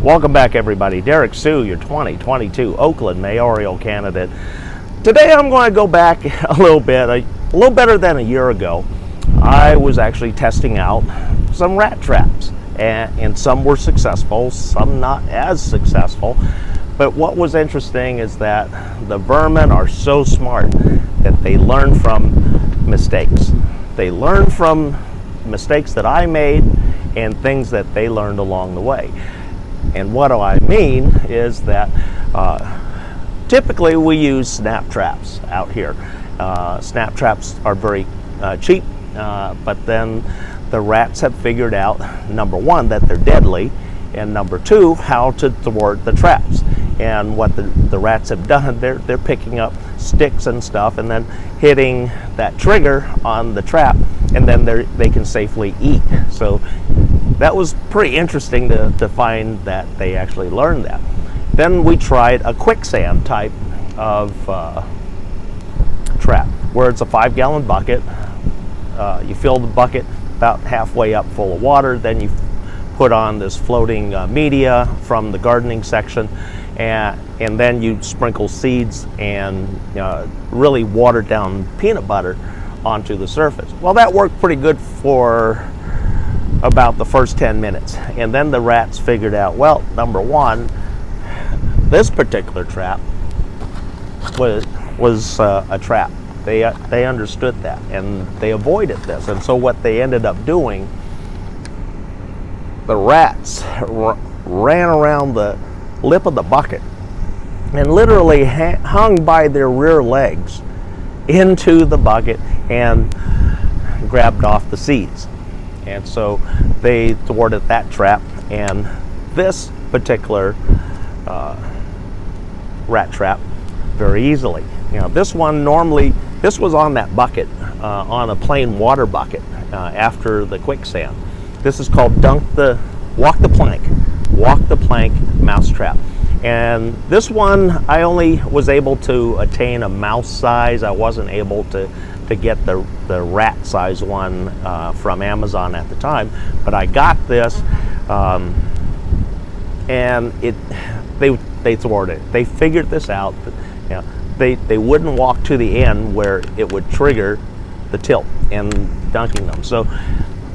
Welcome back, everybody. Derrick Soo, your 2022 Oakland mayoral candidate. Today I'm going to go back a little better than a year ago. I was actually testing out some rat traps, and some were successful, some not as successful. But what was interesting is that the vermin are so smart that they learn from mistakes. They learn from mistakes that I made and things that they learned along the way. And what do I mean is that typically we use snap traps out here. Snap traps are very cheap, but then the rats have figured out, number one, that they're deadly, and number two, how to thwart the traps. And what the rats have done, they're picking up sticks and stuff and then hitting that trigger on the trap, and then they can safely eat. So that was pretty interesting to find that they actually learned that. Then we tried a quicksand type of trap, where it's a 5-gallon bucket. You fill the bucket about halfway up full of water, then you put on this floating media from the gardening section, and then you sprinkle seeds and really watered down peanut butter onto the surface. Well, that worked pretty good for about the first 10 minutes, and then the rats figured out, well, number one, this particular trap was a trap. They understood that, and they avoided this. And so what they ended up doing, the rats ran around the lip of the bucket and literally hung by their rear legs into the bucket and grabbed off the seeds. And so they thwarted that trap, and this particular rat trap very easily. This one this was on that bucket, on a plain water bucket after the quicksand. This is called walk the plank mousetrap. And this one, I only was able to attain a mouse size. I wasn't able to get the rat size one from Amazon at the time, but I got this, and they thwarted it. They figured this out. They wouldn't walk to the end where it would trigger the tilt and dunking them. So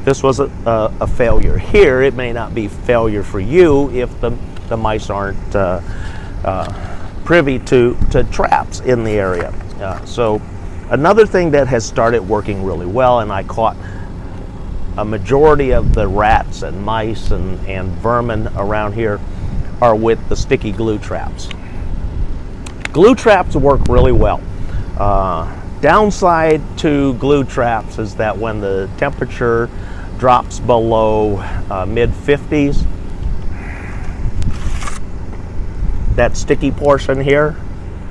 this was a failure. Here, it may not be failure for you if the mice aren't privy to traps in the area. So another thing that has started working really well, and I caught a majority of the rats and mice and vermin around here, are with the sticky glue traps. Glue traps work really well. Downside to glue traps is that when the temperature drops below mid-50s, that sticky portion here,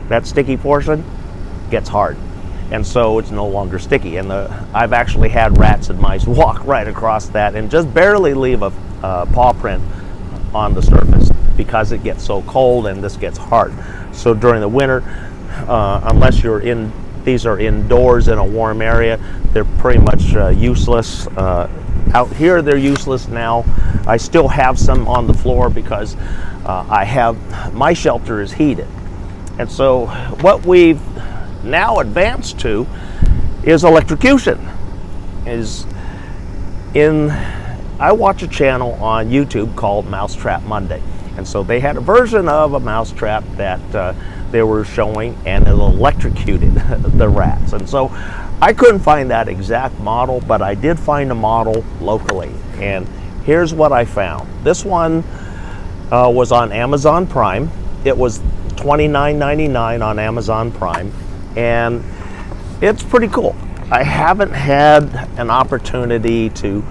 gets hard, and so it's no longer sticky. And I've actually had rats and mice walk right across that and just barely leave a paw print on the surface because it gets so cold and this gets hard. So during the winter, unless these are indoors in a warm area, they're pretty much useless. Out here, they're useless now. I still have some on the floor because my shelter is heated. And so what we've now advanced to is electrocution. I watch a channel on YouTube called Mousetrap Monday. And so they had a version of a mousetrap that they were showing, and it electrocuted the rats. And so I couldn't find that exact model, but I did find a model locally. And here's what I found. This one was on Amazon Prime. It was $29.99 on Amazon Prime, and it's pretty cool. I haven't had an opportunity to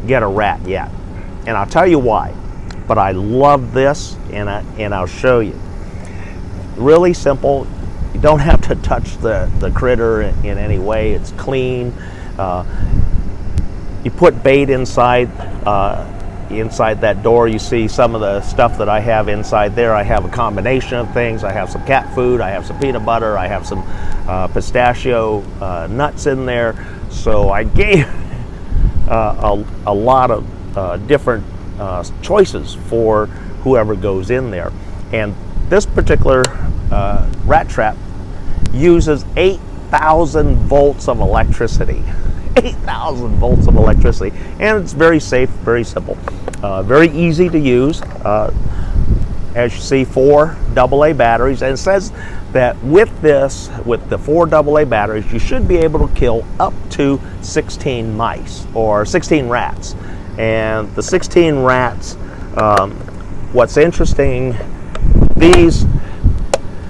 get a rat yet, and I'll tell you why. But I love this, and I'll show you. Really simple. You don't have to touch the critter in any way. It's clean. You put bait inside that door. You see some of the stuff that I have inside there. I have a combination of things. I have some cat food. I have some peanut butter. I have some pistachio nuts in there. So I gave a lot of different choices for whoever goes in there. And this particular rat trap uses 8,000 volts of electricity. 8,000 volts of electricity, and it's very safe, very simple, very easy to use. As you see, 4 AA batteries, and it says that with this, with the 4 AA batteries, you should be able to kill up to 16 mice or 16 rats. And the 16 rats, what's interesting, these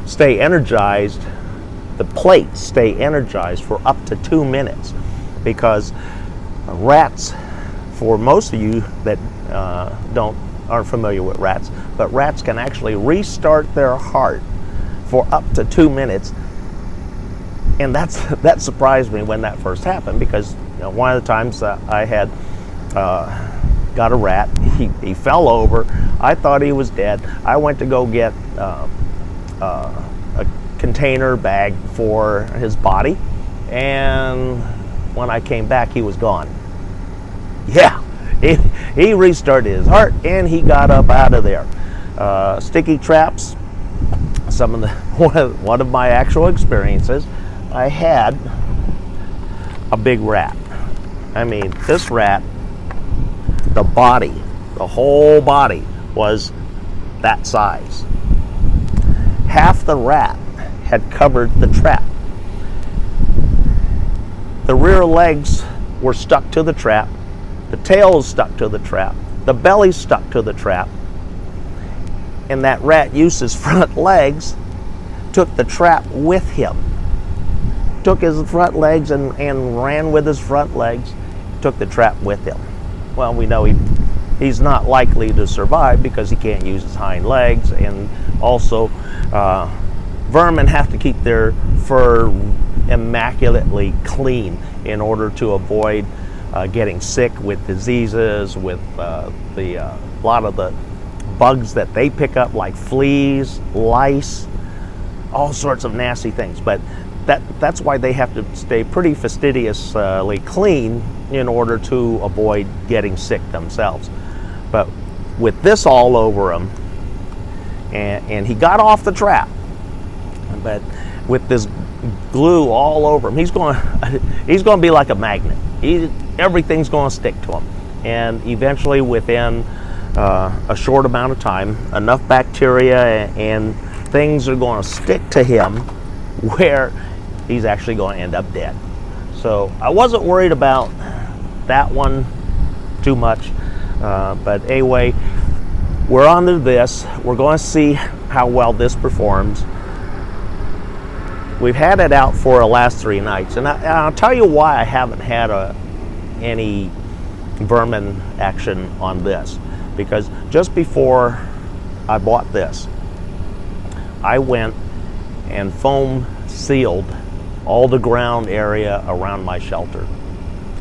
stay energized, the plates stay energized for up to 2 minutes, because rats, for most of you that aren't familiar with rats, but rats can actually restart their heart for up to 2 minutes. And that surprised me when that first happened, because one of the times I had got a rat, he fell over, I thought he was dead. I went to go get a container bag for his body, and when I came back, he was gone. Yeah, he restarted his heart, and he got up out of there. Sticky traps, some of the one of my actual experiences, I had a big rat. I mean, this rat, the body, the whole body was that size. Half the rat had covered the trap. The rear legs were stuck to the trap, the tail is stuck to the trap, the belly's stuck to the trap, and that rat used his front legs, took the trap with him. Took his front legs and ran with his front legs, took the trap with him. Well, we know he's not likely to survive because he can't use his hind legs, and also vermin have to keep their fur immaculately clean in order to avoid getting sick with diseases, with a lot of the bugs that they pick up, like fleas, lice, all sorts of nasty things. But that's why they have to stay pretty fastidiously clean in order to avoid getting sick themselves. But with this all over him, and he got off the trap, but with this glue all over him, he's going to be like a magnet. Everything's going to stick to him, and eventually, within a short amount of time, enough bacteria and things are going to stick to him where he's actually going to end up dead. So I wasn't worried about that one too much, but anyway, we're on to this. We're going to see how well this performs. We've had it out for the last 3 nights, and I'll tell you why I haven't had any vermin action on this. Because just before I bought this, I went and foam sealed all the ground area around my shelter.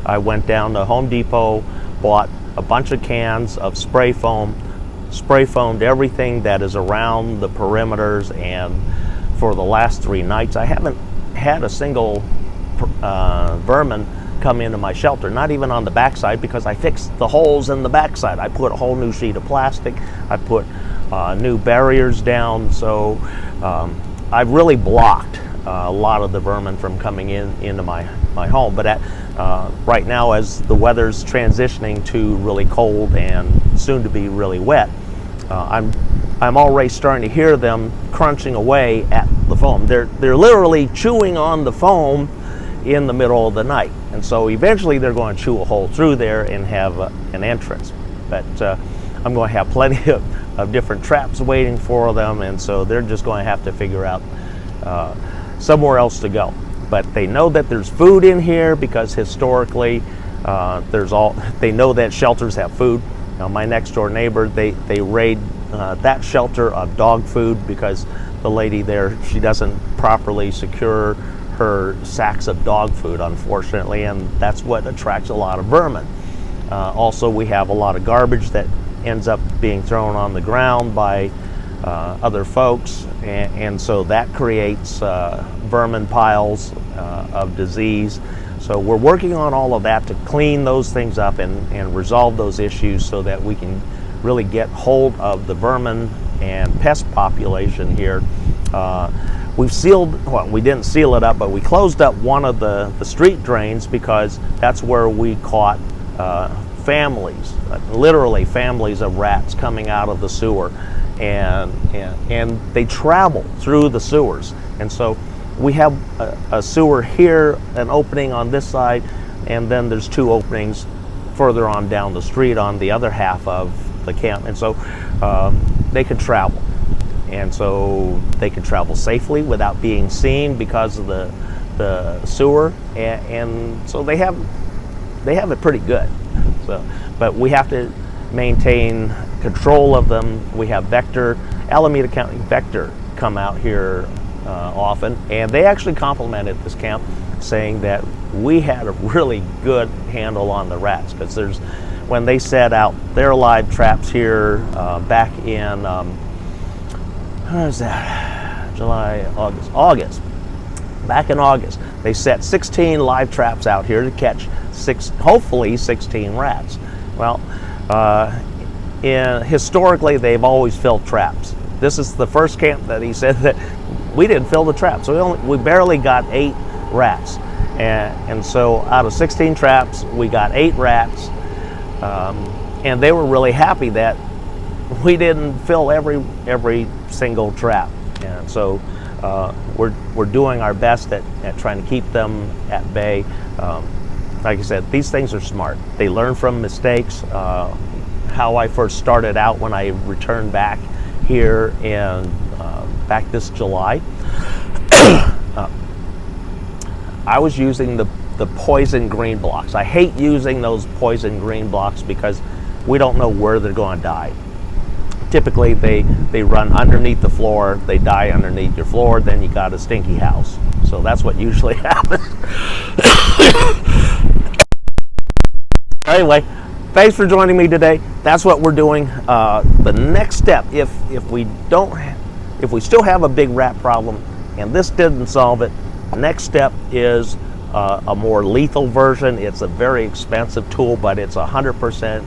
I went down to Home Depot, bought a bunch of cans of spray foamed everything that is around the perimeters, and for the last 3 nights I haven't had a single vermin come into my shelter, not even on the backside, because I fixed the holes in the backside. I put a whole new sheet of plastic, I put new barriers down, so I've really blocked a lot of the vermin from coming into my home. But right now, as the weather's transitioning to really cold and soon to be really wet, I'm already starting to hear them crunching away at the foam. They're literally chewing on the foam in the middle of the night, and so eventually they're going to chew a hole through there and have an entrance. But I'm going to have plenty of different traps waiting for them, and so they're just going to have to figure out somewhere else to go. But they know that there's food in here, because historically they know that shelters have food. Now, my next door neighbor, they raid that shelter of dog food, because the lady there, she doesn't properly secure her sacks of dog food, unfortunately, and that's what attracts a lot of vermin. Also, we have a lot of garbage that ends up being thrown on the ground by other folks, and so that creates vermin piles of disease. So we're working on all of that to clean those things up and resolve those issues so that we can really get hold of the vermin and pest population here. We've sealed, well, we didn't seal it up, but we closed up one of the street drains because that's where we caught families, literally families of rats coming out of the sewer, and they travel through the sewers. And so we have a sewer here, an opening on this side, and then there's 2 openings further on down the street on the other half of the camp. And so they can travel. And so they can travel safely without being seen because of the sewer, and so they have it pretty good. So, but we have to maintain control of them. We have Vector, Alameda County Vector, come out here often, and they actually complimented this camp, saying that we had a really good handle on the rats, because when they set out their live traps here back in when was that? July, August. Back in August, they set 16 live traps out here to catch hopefully 16 rats. Well, historically, they've always filled traps. This is the first camp that he said that we didn't fill the traps. So we barely got 8 rats. And so out of 16 traps, we got 8 rats. And they were really happy that we didn't fill every single trap. And so we're doing our best at trying to keep them at bay. Like I said, these things are smart. They learn from mistakes. How I first started out when I returned back here back this July, I was using the poison green blocks. I hate using those poison green blocks because we don't know where they're going to die. Typically, they run underneath the floor, they die underneath your floor, then you got a stinky house. So that's what usually happens. Anyway, thanks for joining me today. That's what we're doing. The next step, if we still have a big rat problem and this didn't solve it, the next step is a more lethal version. It's a very expensive tool, but it's 100%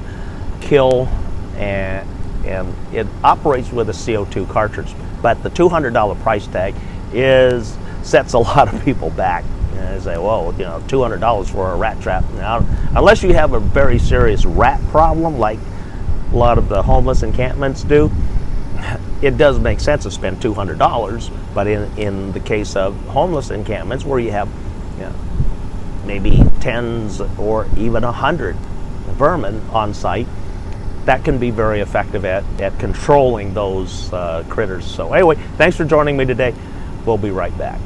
kill, and it operates with a CO2 cartridge. But the $200 price tag sets a lot of people back. And they say, "Whoa, $200 for a rat trap." Now, unless you have a very serious rat problem, like a lot of the homeless encampments do, it does make sense to spend $200. But in the case of homeless encampments, where you have maybe tens or even 100 vermin on site, that can be very effective at controlling those critters. So anyway, thanks for joining me today. We'll be right back.